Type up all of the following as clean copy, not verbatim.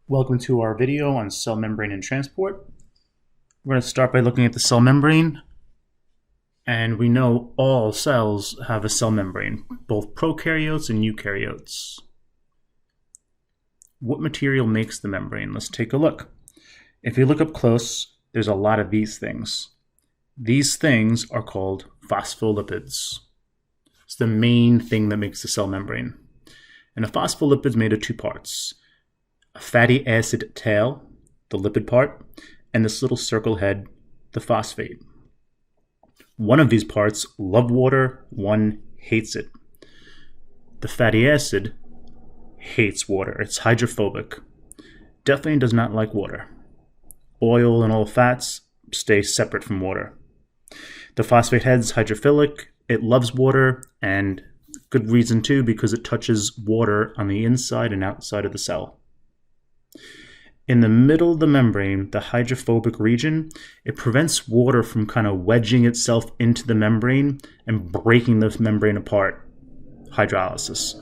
Welcome to our video on cell membrane and transport. We're going to start by looking at the cell membrane. And we know all cells have a cell membrane, both prokaryotes and eukaryotes. What material makes the membrane? Let's take a look. If you look up close, there's a lot of these things. These things are called phospholipids. It's the main thing that makes the cell membrane. And a phospholipid is made of two parts. A fatty acid tail, the lipid part, and this little circle head, the phosphate. One of these parts loves water, one hates it. The fatty acid hates water. It's hydrophobic. Definitely does not like water. Oil and all fats stay separate from water. The phosphate head is hydrophilic. It loves water, and good reason too, because it touches water on the inside and outside of the cell. In the middle of the membrane, the hydrophobic region, it prevents water from kind of wedging itself into the membrane and breaking the membrane apart. Hydrolysis.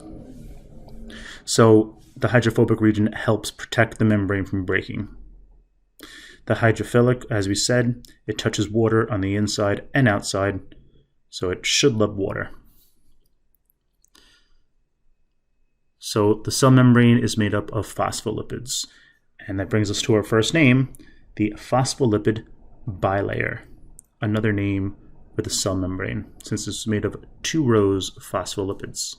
So the hydrophobic region helps protect the membrane from breaking. The hydrophilic, as we said, it touches water on the inside and outside, so it should love water. So the cell membrane is made up of phospholipids. And that brings us to our first name, the phospholipid bilayer, another name for the cell membrane, since it's made of two rows of phospholipids.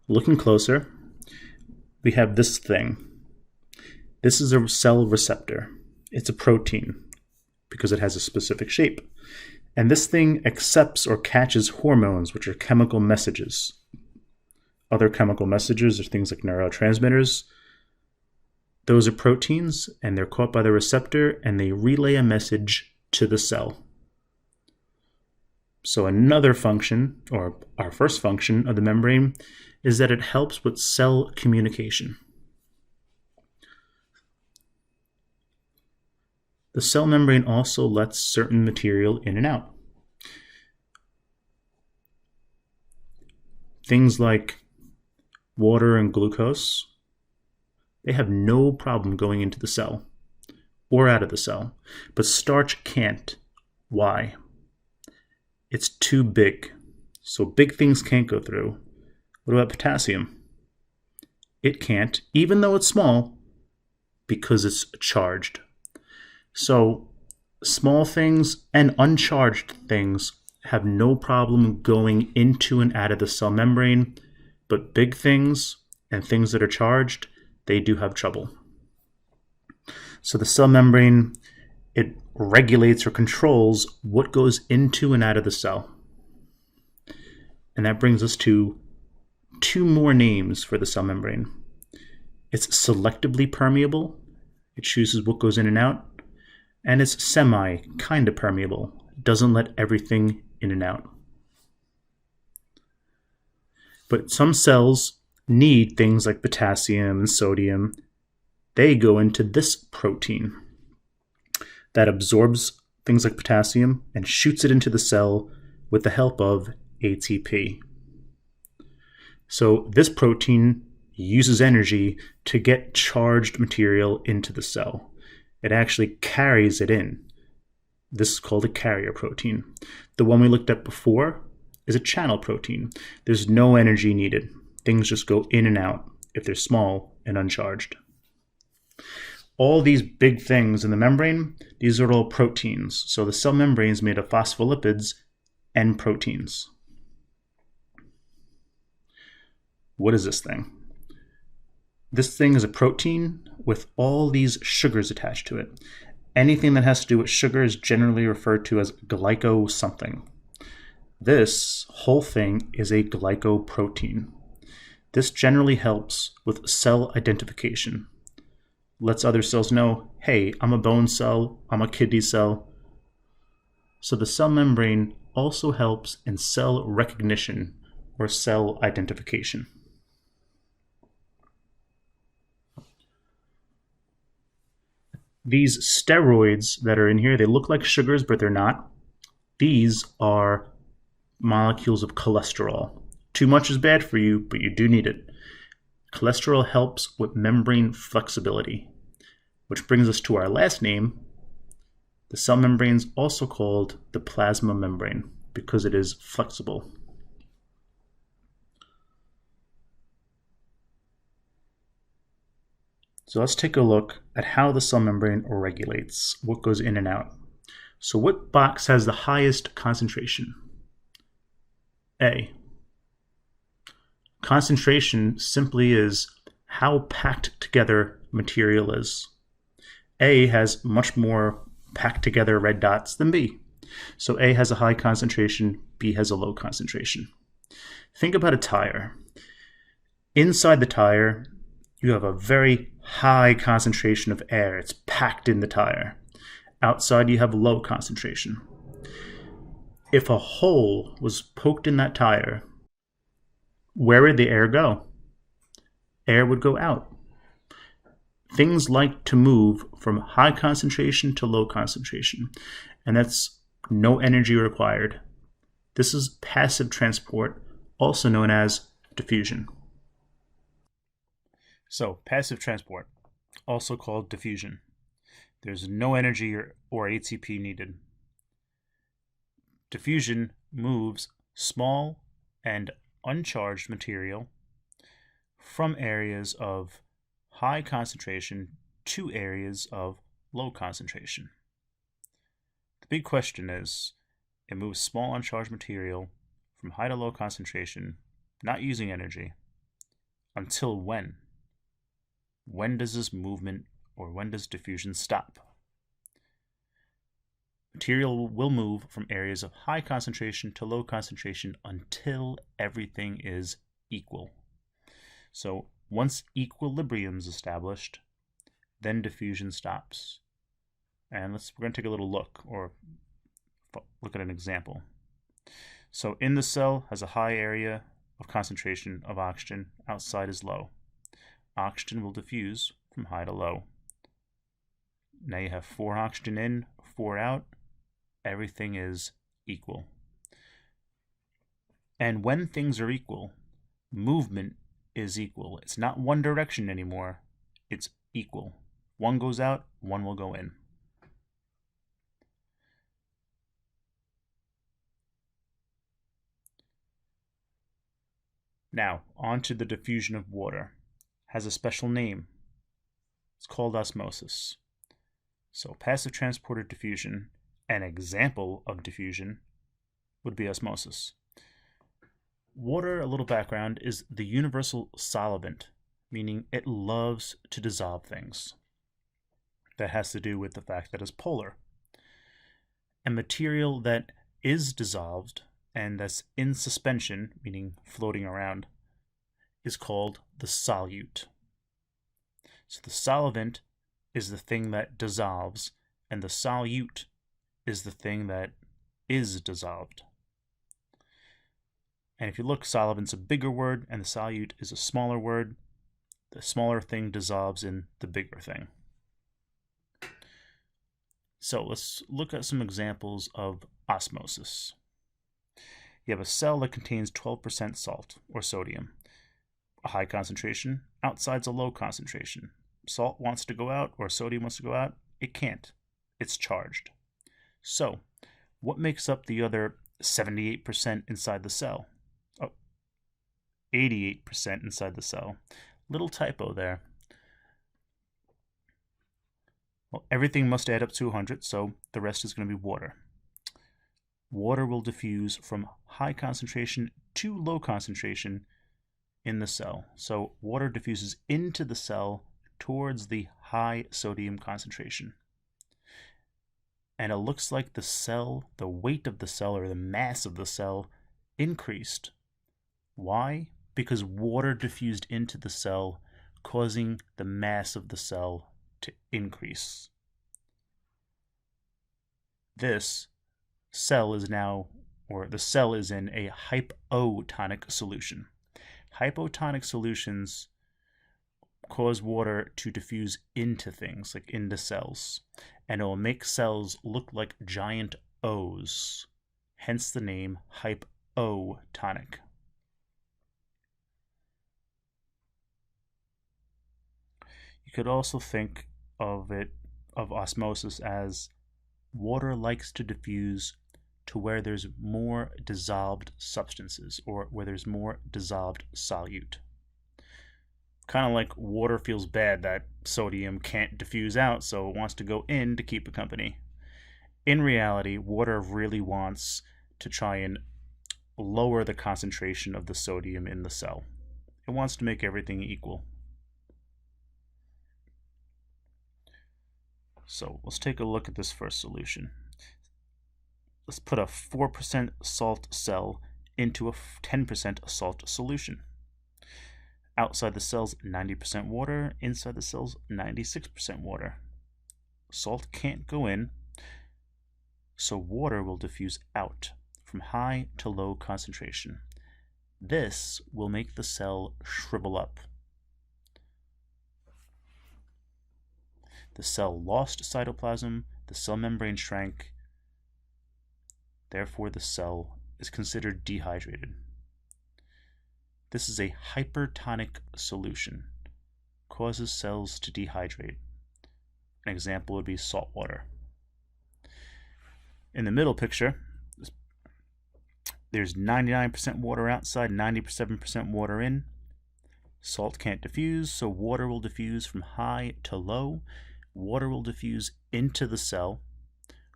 Looking closer, we have this thing. This is a cell receptor. It's a protein because it has a specific shape. And this thing accepts or catches hormones, which are chemical messages. Other chemical messages are things like neurotransmitters. Those are proteins, and they're caught by the receptor, and they relay a message to the cell. So another function, or our first function of the membrane, is that it helps with cell communication. The cell membrane also lets certain material in and out. Things like water and glucose, they have no problem going into the cell or out of the cell, but starch can't. Why? It's too big, so big things can't go through. What about potassium? It can't, even though it's small, because it's charged. So small things and uncharged things have no problem going into and out of the cell membrane, but big things and things that are charged, they do have trouble. So the cell membrane, it regulates or controls what goes into and out of the cell. And that brings us to two more names for the cell membrane. It's selectively permeable. It chooses what goes in and out. And it's kind of permeable. It doesn't let everything in and out. But some cells need things like potassium and sodium. They go into this protein that absorbs things like potassium and shoots it into the cell with the help of ATP. So this protein uses energy to get charged material into the cell. It actually carries it in. This is called a carrier protein. The one we looked at before is a channel protein. There's no energy needed. Things just go in and out if they're small and uncharged. All these big things in the membrane, these are all proteins. So the cell membrane is made of phospholipids and proteins. What is this thing? This thing is a protein with all these sugars attached to it. Anything that has to do with sugar is generally referred to as glyco something. This whole thing is a glycoprotein. This generally helps with cell identification. Lets other cells know, hey, I'm a bone cell, I'm a kidney cell. So the cell membrane also helps in cell recognition or cell identification. These steroids that are in here, they look like sugars, but they're not. These are molecules of cholesterol. Too much is bad for you, but you do need it. Cholesterol helps with membrane flexibility, which brings us to our last name. The cell membrane is also called the plasma membrane because it is flexible. So let's take a look at how the cell membrane regulates what goes in and out. So what box has the highest concentration? A. Concentration simply is how packed together material is. A has much more packed together red dots than B. So A has a high concentration, B has a low concentration. Think about a tire. Inside the tire, you have a very high concentration of air. It's packed in the tire. Outside, you have low concentration. If a hole was poked in that tire, where would the air go? Air would go out. Things like to move from high concentration to low concentration, and that's no energy required. This is passive transport, also known as diffusion. So, passive transport, also called diffusion. There's no energy or ATP needed. Diffusion moves small and uncharged material from areas of high concentration to areas of low concentration. The big question is, it moves small uncharged material from high to low concentration, not using energy, until when? When does this movement, or when does diffusion stop? Material will move from areas of high concentration to low concentration until everything is equal. So once equilibrium is established, then diffusion stops. And we're going to take a little look, or look at an example. So in the cell has a high area of concentration of oxygen, outside is low. Oxygen will diffuse from high to low. Now you have 4 oxygen in, 4 out. Everything is equal. And when things are equal, movement is equal. It's not one direction anymore. It's equal. One goes out, one will go in. Now, on to the diffusion of water. Has a special name. It's called osmosis. So passive transporter diffusion, an example of diffusion, would be osmosis. Water, a little background, is the universal solvent, meaning it loves to dissolve things. That has to do with the fact that it's polar. A material that is dissolved and that's in suspension, meaning floating around, is called the solute. So the solvent is the thing that dissolves, and the solute is the thing that is dissolved. And if you look, solvent's a bigger word, and the solute is a smaller word. The smaller thing dissolves in the bigger thing. So let's look at some examples of osmosis. You have a cell that contains 12% salt, or sodium. A high concentration, outside's a low concentration. Salt wants to go out, or sodium wants to go out. It can't. It's charged. So, what makes up the other 78% inside the cell? 88% inside the cell. Little typo there. Well, everything must add up to 100, so the rest is going to be water. Water will diffuse from high concentration to low concentration in the cell. So water diffuses into the cell towards the high sodium concentration. And it looks like the cell, the weight of the cell, or the mass of the cell increased. Why? Because water diffused into the cell, causing the mass of the cell to increase. This cell is now, or the cell is in a hypotonic solution. Hypotonic solutions cause water to diffuse into things, like into cells, and it will make cells look like giant O's, hence the name hypotonic. You could also think of osmosis as water likes to diffuse to where there's more dissolved substances, or where there's more dissolved solute. Kind of like water feels bad that sodium can't diffuse out, so it wants to go in to keep it company. In reality, water really wants to try and lower the concentration of the sodium in the cell. It wants to make everything equal. So let's take a look at this first solution. Let's put a 4% salt cell into a 10% salt solution. Outside the cell's 90% water, inside the cell's 96% water. Salt can't go in, so water will diffuse out from high to low concentration. This will make the cell shrivel up. The cell lost cytoplasm, the cell membrane shrank, therefore the cell is considered dehydrated. This is a hypertonic solution, causes cells to dehydrate. An example would be salt water. In the middle picture, there's 99% water outside, 97% water in. Salt can't diffuse, so water will diffuse from high to low. Water will diffuse into the cell,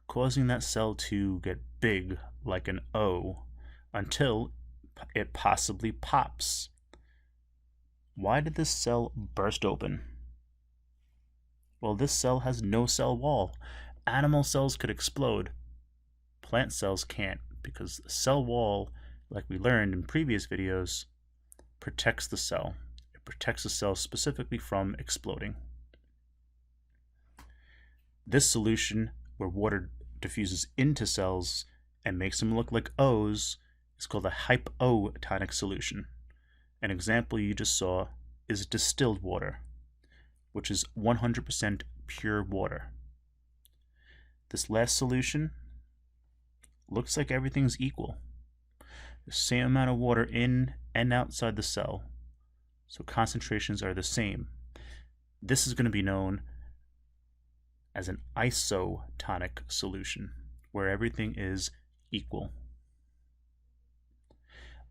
causing that cell to get big like an O until it possibly pops. Why did this cell burst open? Well, this cell has no cell wall. Animal cells could explode. Plant cells can't, because the cell wall, like we learned in previous videos, protects the cell. It protects the cell specifically from exploding. This solution, where water diffuses into cells and makes them look like O's, is called a hypotonic solution. An example you just saw is distilled water, which is 100% pure water. This last solution looks like everything's equal. The same amount of water in and outside the cell, so concentrations are the same. This is going to be known as an isotonic solution, where everything is equal.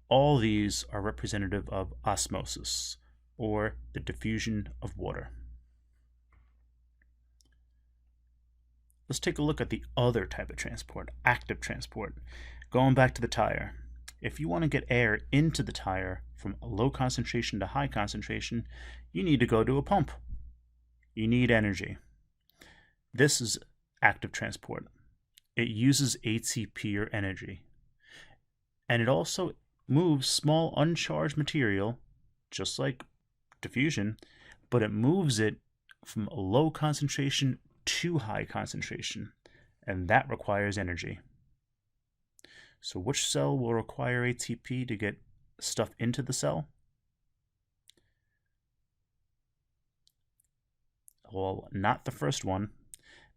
All these are representative of osmosis, or the diffusion of water. Let's take a look at the other type of transport, active transport. Going back to the tire. If you want to get air into the tire from low concentration to high concentration, you need to go to a pump. You need energy. This is active transport. It uses ATP, or energy. And it also moves small uncharged material, just like diffusion, but it moves it from low concentration to high concentration, and that requires energy. So which cell will require ATP to get stuff into the cell? Well, not the first one,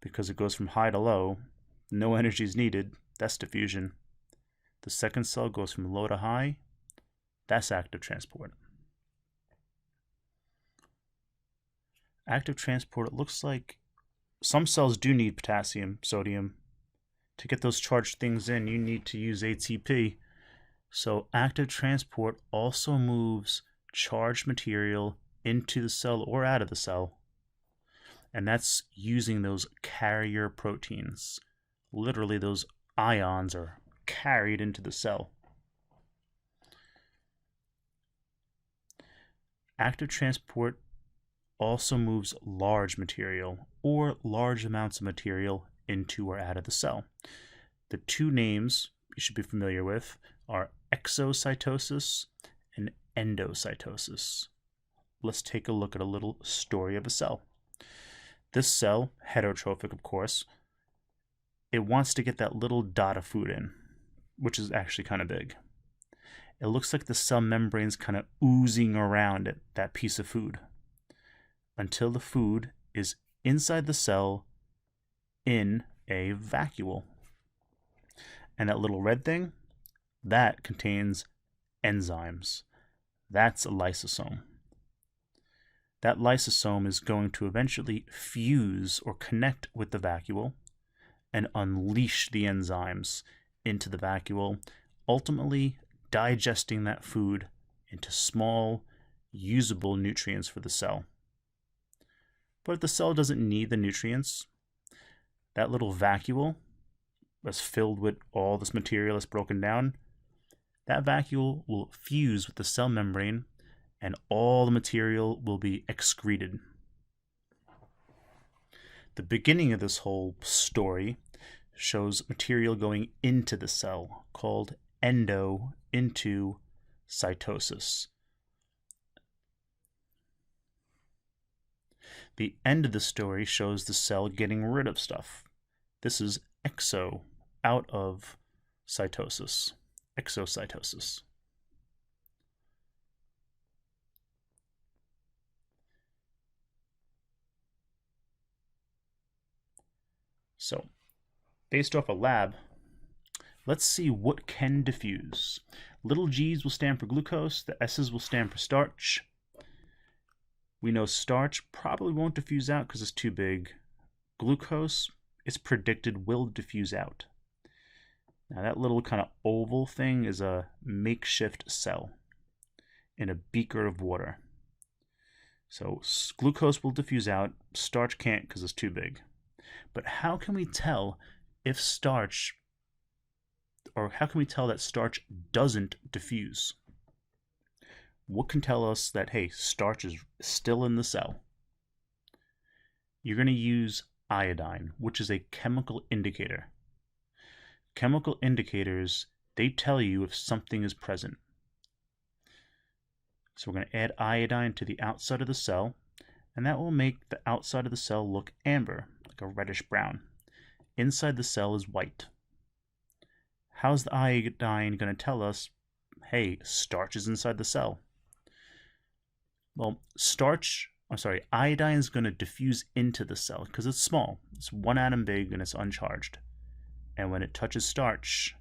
because it goes from high to low. No energy is needed. That's diffusion. The second cell goes from low to high. That's active transport. Active transport, it looks like some cells do need potassium, sodium. To get those charged things in, you need to use ATP. So active transport also moves charged material into the cell or out of the cell. And that's using those carrier proteins. Literally, those ions are carried into the cell. Active transport also moves large material, or large amounts of material, into or out of the cell. The two names you should be familiar with are exocytosis and endocytosis. Let's take a look at a little story of a cell. This cell, heterotrophic of course, it wants to get that little dot of food in, which is actually kind of big. It looks like the cell membrane's kind of oozing around it, that piece of food, until the food is inside the cell in a vacuole. And that little red thing, that contains enzymes. That's a lysosome. That lysosome is going to eventually fuse or connect with the vacuole and unleash the enzymes into the vacuole, ultimately digesting that food into small, usable nutrients for the cell. But if the cell doesn't need the nutrients, that little vacuole that's filled with all this material that's broken down, that vacuole will fuse with the cell membrane and all the material will be excreted. The beginning of this whole story shows material going into the cell called endo into cytosis. The end of the story shows the cell getting rid of stuff. This is exo, out of cytosis, exocytosis. So, based off a lab, let's see what can diffuse. Little g's will stand for glucose, the s's will stand for starch. We know starch probably won't diffuse out because it's too big. Glucose, it's predicted, will diffuse out. Now that little kind of oval thing is a makeshift cell in a beaker of water. So glucose will diffuse out, starch can't because it's too big. But how can we tell if starch, or how can we tell that starch doesn't diffuse? What can tell us that, hey, starch is still in the cell? You're going to use iodine, which is a chemical indicator. Chemical indicators, they tell you if something is present. So we're going to add iodine to the outside of the cell, and that will make the outside of the cell look amber, like a reddish brown. Inside the cell is white. How's the iodine going to tell us, hey, starch is inside the cell? Well, iodine is going to diffuse into the cell because it's small. It's one atom big and it's uncharged. And when it touches starch,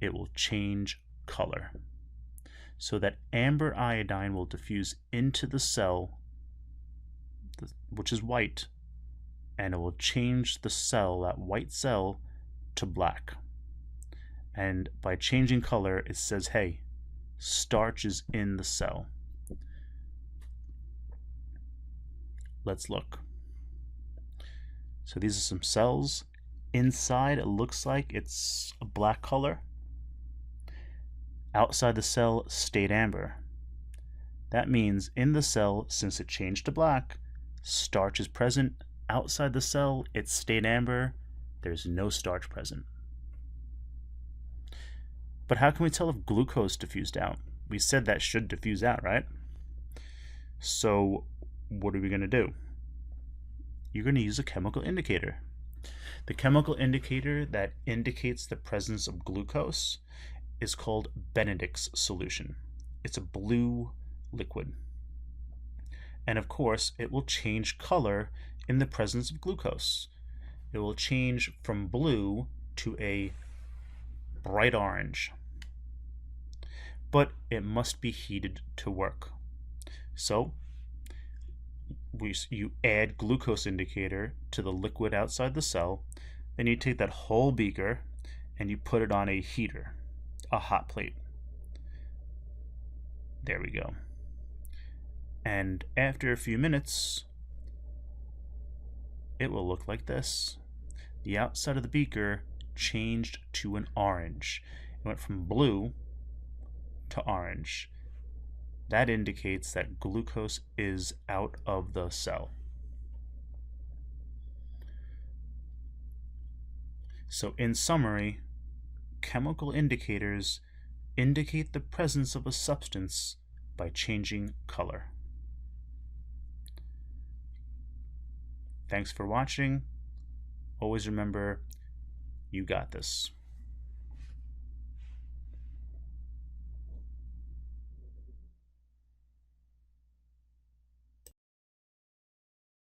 it will change color. So that amber iodine will diffuse into the cell, which is white, and it will change the cell, that white cell, to black. And by changing color, it says, hey, starch is in the cell. Let's look. So these are some cells. Inside, it looks like it's a black color. Outside the cell stayed amber. That means in the cell, since it changed to black, starch is present. Outside the cell, it stayed amber. There's no starch present. But how can we tell if glucose diffused out? We said that should diffuse out, right? So what are we going to do? You're going to use a chemical indicator. The chemical indicator that indicates the presence of glucose is called Benedict's solution. It's a blue liquid. And of course, it will change color in the presence of glucose. It will change from blue to a bright orange. But it must be heated to work. So you add glucose indicator to the liquid outside the cell, then you take that whole beaker and you put it on a heater, a hot plate. There we go. And after a few minutes, it will look like this. The outside of the beaker changed to an orange. It went from blue to orange. That indicates that glucose is out of the cell. So in summary, chemical indicators indicate the presence of a substance by changing color. Thanks for watching. Always remember, you got this.